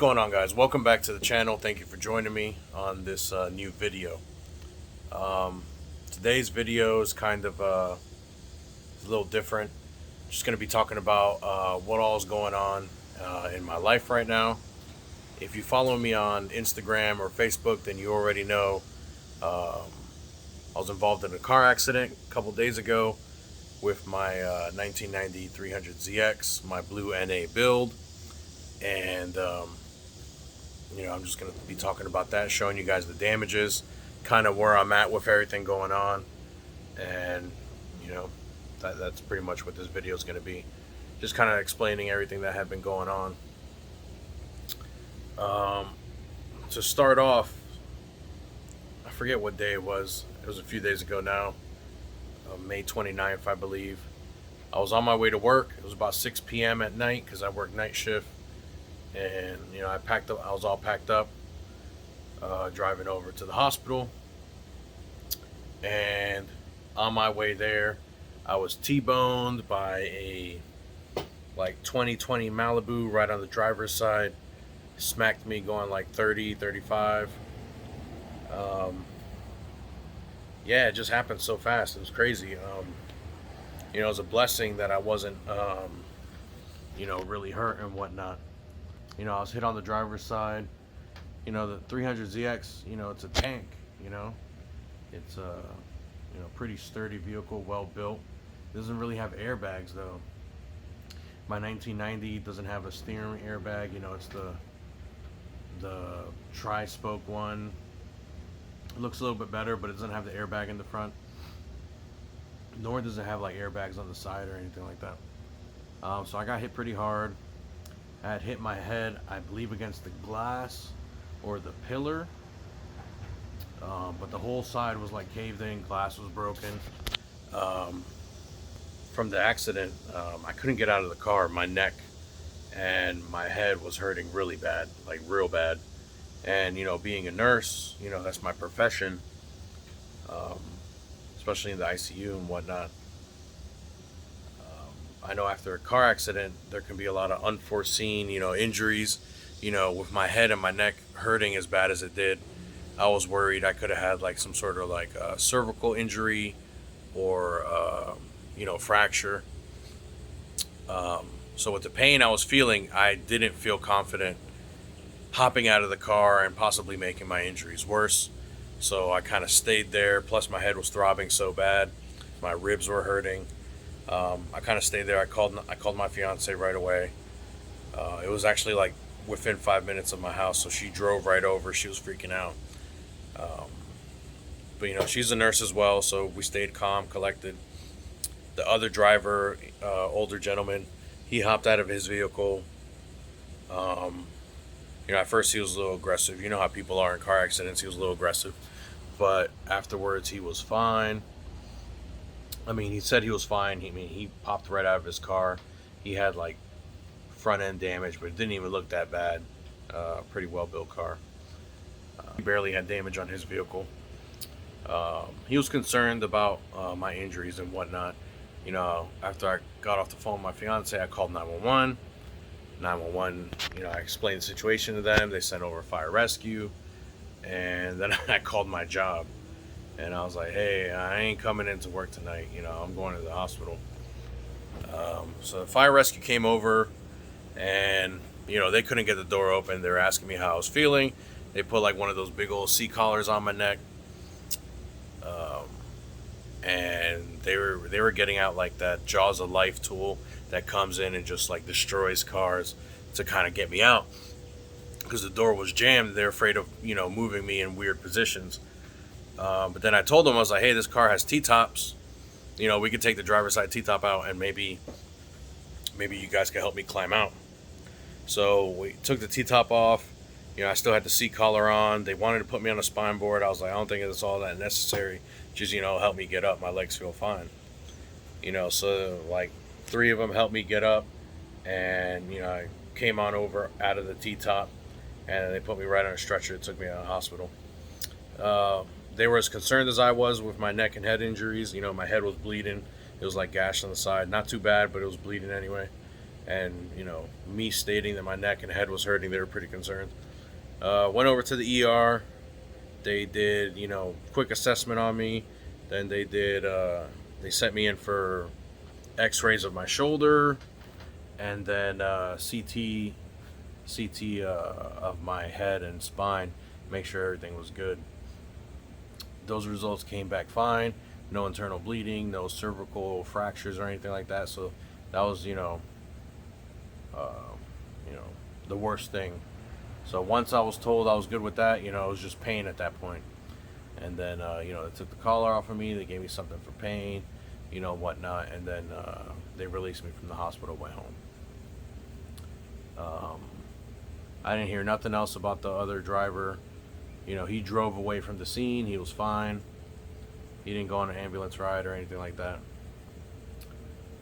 going on, guys? Welcome back to the channel. Thank you for joining me on this new video. Today's video is kind of a little different. Just going to be talking about what all is going on in my life right now. If you follow me on Instagram or Facebook, then you already know I was involved in a car accident a couple days ago with my 1990 300ZX, my blue NA build. And I'm just going to be talking about that, showing you guys the damages, kind of where I'm at with everything going on. And that's pretty much what this video is going to be, just kind of explaining everything that had been going on. To start off, I forget what day it was a few days ago now, May 29th, I believe. I was on my way to work. It was about 6 p.m. at night because I work night shift. And I packed up. I was all packed up, driving over to the hospital. And on my way there, I was T-boned by a 2020 Malibu right on the driver's side. Smacked me going like 30, 35. Yeah, it just happened so fast. It was crazy. It was a blessing that I wasn't, really hurt and whatnot. I was hit on the driver's side. The 300ZX, it's a tank, It's a, pretty sturdy vehicle, well built. It doesn't really have airbags though. My 1990 doesn't have a steering airbag, it's the tri-spoke one. It looks a little bit better, but it doesn't have the airbag in the front. Nor does it have like airbags on the side or anything like that. So I got hit pretty hard. I had hit my head, I believe, against the glass or the pillar. But the whole side was like caved in, glass was broken. From the accident, I couldn't get out of the car. My neck and my head was hurting really bad, like real bad. And, being a nurse, that's my profession, especially in the ICU and whatnot. I know after a car accident, there can be a lot of unforeseen, injuries. With my head and my neck hurting as bad as it did, I was worried I could have had like some sort of cervical injury or, fracture. So with the pain I was feeling, I didn't feel confident hopping out of the car and possibly making my injuries worse. So I kind of stayed there. Plus my head was throbbing so bad. My ribs were hurting. I kind of stayed there. I called my fiance right away. It was actually like within 5 minutes of my house, so she drove right over. She was freaking out. But she's a nurse as well, so we stayed calm, collected. The other driver, older gentleman, he hopped out of his vehicle. At first he was a little aggressive. You know how people are in car accidents. He was a little aggressive, but afterwards he was fine. He said he was fine. He popped right out of his car. He had like front end damage, but it didn't even look that bad. Pretty well built car. He barely had damage on his vehicle. He was concerned about my injuries and whatnot. After I got off the phone with my fiance, I called 911. 911, I explained the situation to them. They sent over fire rescue, and then I called my job. And I was like, hey, I ain't coming into work tonight. I'm going to the hospital. So the fire rescue came over, and, they couldn't get the door open. They were asking me how I was feeling. They put like one of those big old seat collars on my neck. And they were getting out like that Jaws of Life tool that comes in and just like destroys cars to kind of get me out. Because the door was jammed. They're afraid of, moving me in weird positions. But then I told them, I was like, hey, this car has T-tops. We could take the driver's side T-top out, and maybe you guys could help me climb out. So we took the T-top off. I still had the seat collar on. They wanted to put me on a spine board. I was like, I don't think it's all that necessary. Just, help me get up. My legs feel fine. So like 3 of them helped me get up. And, I came on over out of the T-top. And they put me right on a stretcher. It took me to the hospital. They were as concerned as I was with my neck and head injuries. My head was bleeding. It was like gash on the side. Not too bad, but it was bleeding anyway. and me stating that my neck and head was hurting, they were pretty concerned. Went over to the ER. They did quick assessment on me. Then they sent me in for X-rays of my shoulder, and then CT of my head and spine, make sure everything was good. Those results came back fine. No internal bleeding, no cervical fractures or anything like that. So that was uh, you know the worst thing. So once I was told I was good with that, it was just pain at that point. And then they took the collar off of me. They gave me something for pain, whatnot, and then they released me from the hospital. Went home. Um, I didn't hear nothing else about the other driver. He drove away from the scene. He was fine. He didn't go on an ambulance ride or anything like that.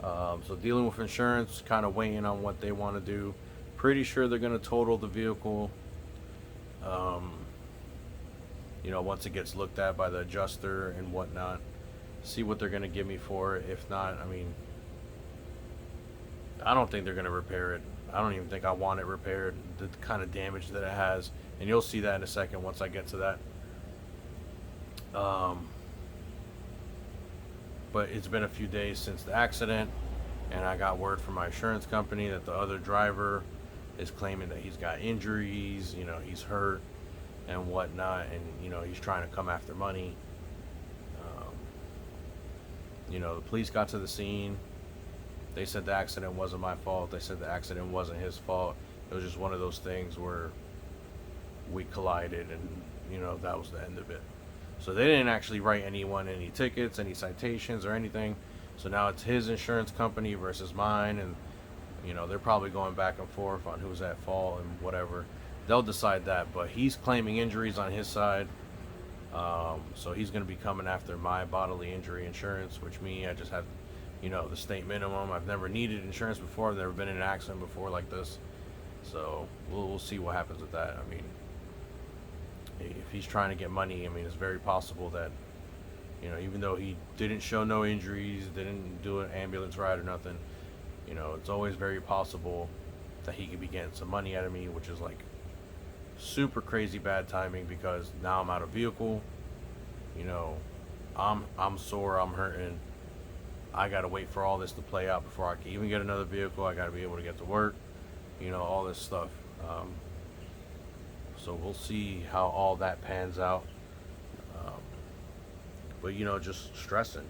So dealing with insurance, kind of waiting on what they want to do. Pretty sure they're going to total the vehicle. Um, once it gets looked at by the adjuster and whatnot, see what they're going to give me for it. If not, I don't think they're going to repair it. I don't even think I want it repaired. The kind of damage that it has, and you'll see that in a second once I get to that. But it's been a few days since the accident, and I got word from my insurance company that the other driver is claiming that he's got injuries, he's hurt and whatnot, and he's trying to come after money. The police got to the scene. They said the accident wasn't my fault. They said the accident wasn't his fault. It was just one of those things where we collided, and that was the end of it. So they didn't actually write anyone any tickets, any citations, or anything. So now it's his insurance company versus mine, and they're probably going back and forth on who's at fault and whatever. They'll decide that, but he's claiming injuries on his side. So he's going to be coming after my bodily injury insurance, which I just have, the state minimum. I've never needed insurance before. I've never been in an accident before like this. So we'll see what happens with that. If he's trying to get money, it's very possible that, even though he didn't show no injuries, didn't do an ambulance ride or nothing, it's always very possible that he could be getting some money out of me, which is like super crazy bad timing, because now I'm out of vehicle. I'm sore, I'm hurting. I gotta wait for all this to play out before I can even get another vehicle. I gotta be able to get to work, all this stuff. So we'll see how all that pans out. But just stressing,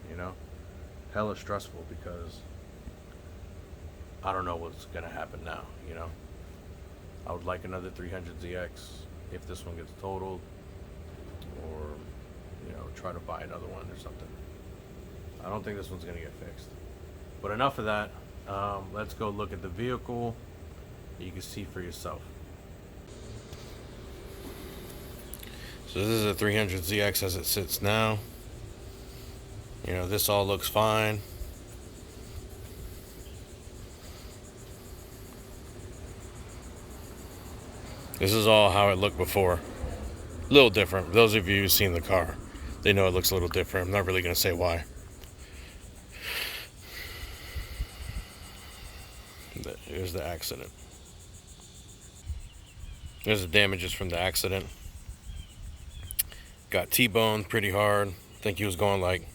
hella stressful, because I don't know what's gonna happen now. I would like another 300ZX if this one gets totaled, or try to buy another one or something. I don't think this one's gonna get fixed. But enough of that. Let's go look at the vehicle. You can see for yourself. So this is a 300ZX as it sits now. This all looks fine. This is all how it looked before. A little different. Those of you who've seen the car, they know it looks a little different. I'm not really going to say why. But here's the accident. There's the damages from the accident. Got T-boned pretty hard. I think he was going like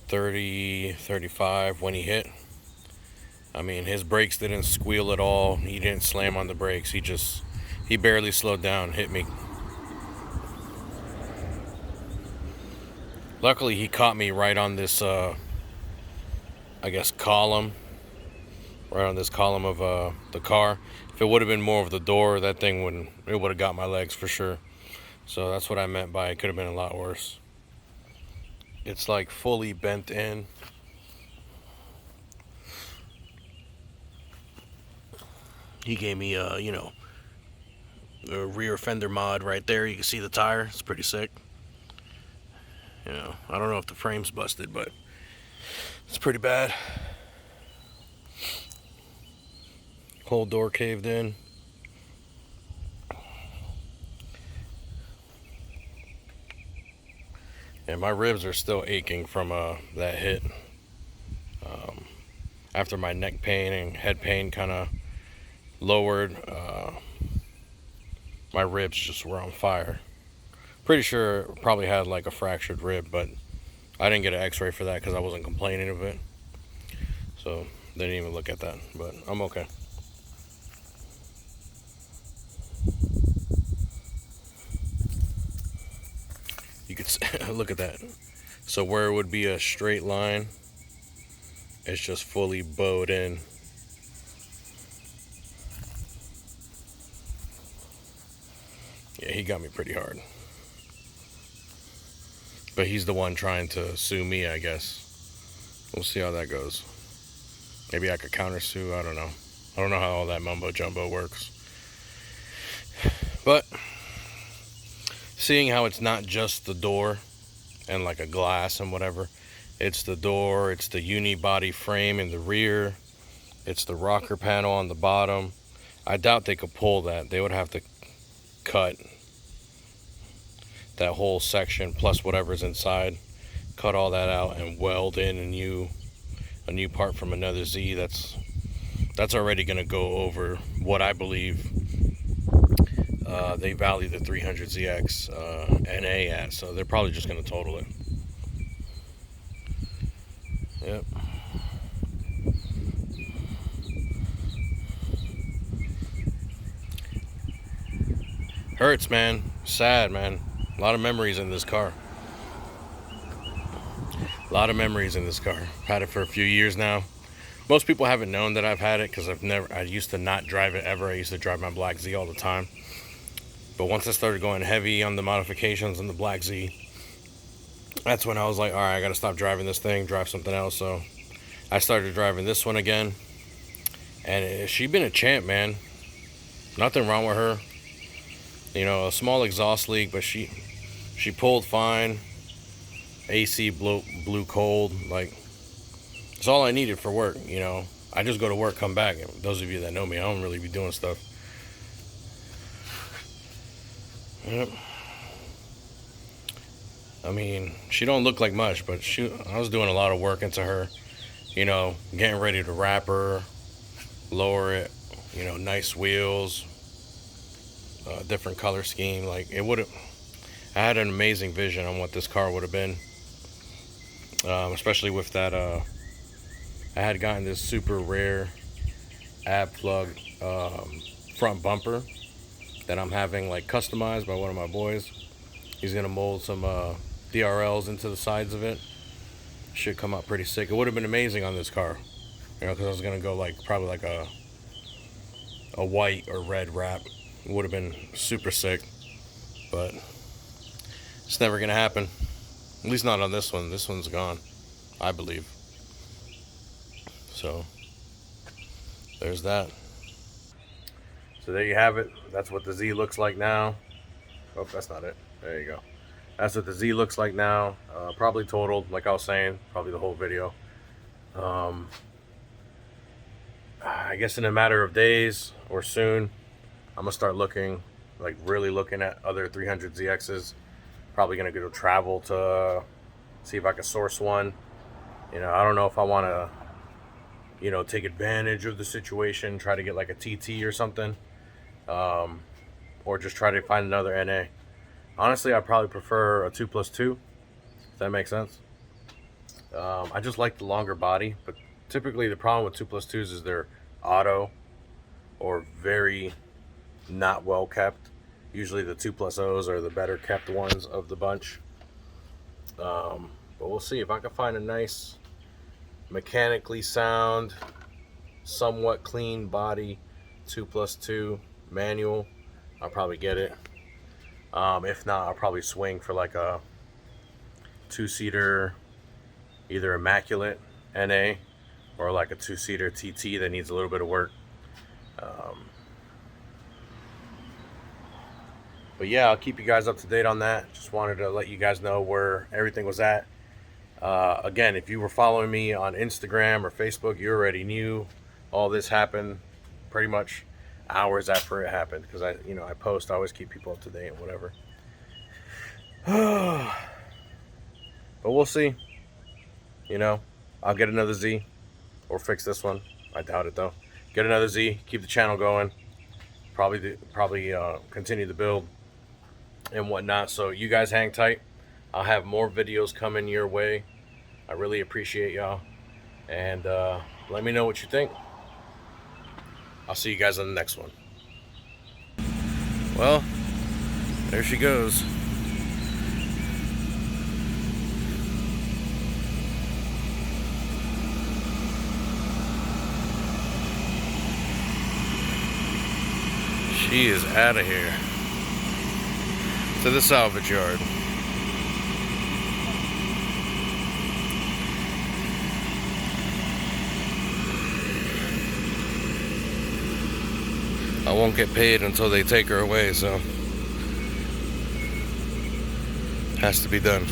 30, 35 when he hit. His brakes didn't squeal at all. He didn't slam on the brakes. He barely slowed down, hit me. Luckily, he caught me right on this, column. Right on this column of the car. If it would have been more of the door, that thing would have got my legs for sure. So that's what I meant by it could have been a lot worse. It's like fully bent in. He gave me a rear fender mod right there. You can see the tire. It's pretty sick. I don't know if the frame's busted, but it's pretty bad. Whole door caved in. And my ribs are still aching from that hit. after my neck pain and head pain kind of lowered, my ribs just were on fire. Pretty sure probably had like a fractured rib, but I didn't get an x-ray for that because I wasn't complaining of it. So they didn't even look at that, but I'm okay. You could look at that. So where it would be a straight line, it's just fully bowed in. Yeah, he got me pretty hard. But he's the one trying to sue me, I guess. We'll see how that goes. Maybe I could countersue, I don't know. I don't know how all that mumbo jumbo works. But seeing how it's not just the door and like a glass and whatever, it's the door, it's the unibody frame in the rear, it's the rocker panel on the bottom. I doubt they could pull that. They would have to cut that whole section plus whatever's inside, cut all that out and weld in a new part from another Z. That's already going to go over what I believe they value the 300ZX NA at, so they're probably just going to total it. Yep. Hurts, man. Sad, man. A lot of memories in this car. A lot of memories in this car. Had it for a few years now. Most people haven't known that I've had it because I used to not drive it ever. I used to drive my Black Z all the time. But once I started going heavy on the modifications on the Black Z, that's when I was like, all right, I got to stop driving this thing, drive something else. So I started driving this one again. And she's been a champ, man. Nothing wrong with her. You know, a small exhaust leak, but she pulled fine. AC blew cold. Like, it's all I needed for work, you know. I just go to work, come back. Those of you that know me, I don't really be doing stuff. Yep. I mean, she don't look like much, but I was doing a lot of work into her. You know, getting ready to wrap her, lower it, you know, nice wheels, different color scheme. Like, I had an amazing vision on what this car would have been. Especially with that, I had gotten this super rare ab plug front bumper that I'm having like customized by one of my boys. He's gonna mold some DRLs into the sides of it. Should come out pretty sick. It would have been amazing on this car, you know, because I was gonna go like probably like a white or red wrap. It would have been super sick, but it's never gonna happen. At least not on this one. This one's gone, I believe. So there's that. So there you have it. That's what the Z looks like now. Oh, that's not it. There you go. That's what the Z looks like now. Probably totaled, like I was saying, probably the whole video. I guess in a matter of days or soon, I'm gonna start looking, like really looking at other 300ZXs. Probably gonna go travel to see if I can source one. You know, I don't know if I want to, you know, take advantage of the situation, try to get like a TT or something, or just try to find another NA. Honestly, I probably prefer a 2+2, if that makes sense. I just like the longer body, but typically the problem with 2+2s is they're auto or very not well kept. Usually the 2+0s are the better kept ones of the bunch. But we'll see if I can find a nice mechanically sound, somewhat clean body 2+2 manual. I'll probably get it. If not, I'll probably swing for like a 2-seater, either immaculate NA or like a 2-seater TT that needs a little bit of work. But yeah, I'll keep you guys up to date on that. Just wanted to let you guys know where everything was at. Again, if you were following me on Instagram or Facebook, you already knew all this happened pretty much hours after it happened, because I post, I always keep people up to date and whatever. But we'll see. You know, I'll get another Z. or fix this one. I doubt it though. Get another Z, keep the channel going. Probably continue the build and whatnot. So you guys hang tight. I'll have more videos coming your way. I really appreciate y'all, and let me know what you think. I'll see you guys on the next one. Well, there she goes. She is out of here to the salvage yard. I won't get paid until they take her away, so has to be done.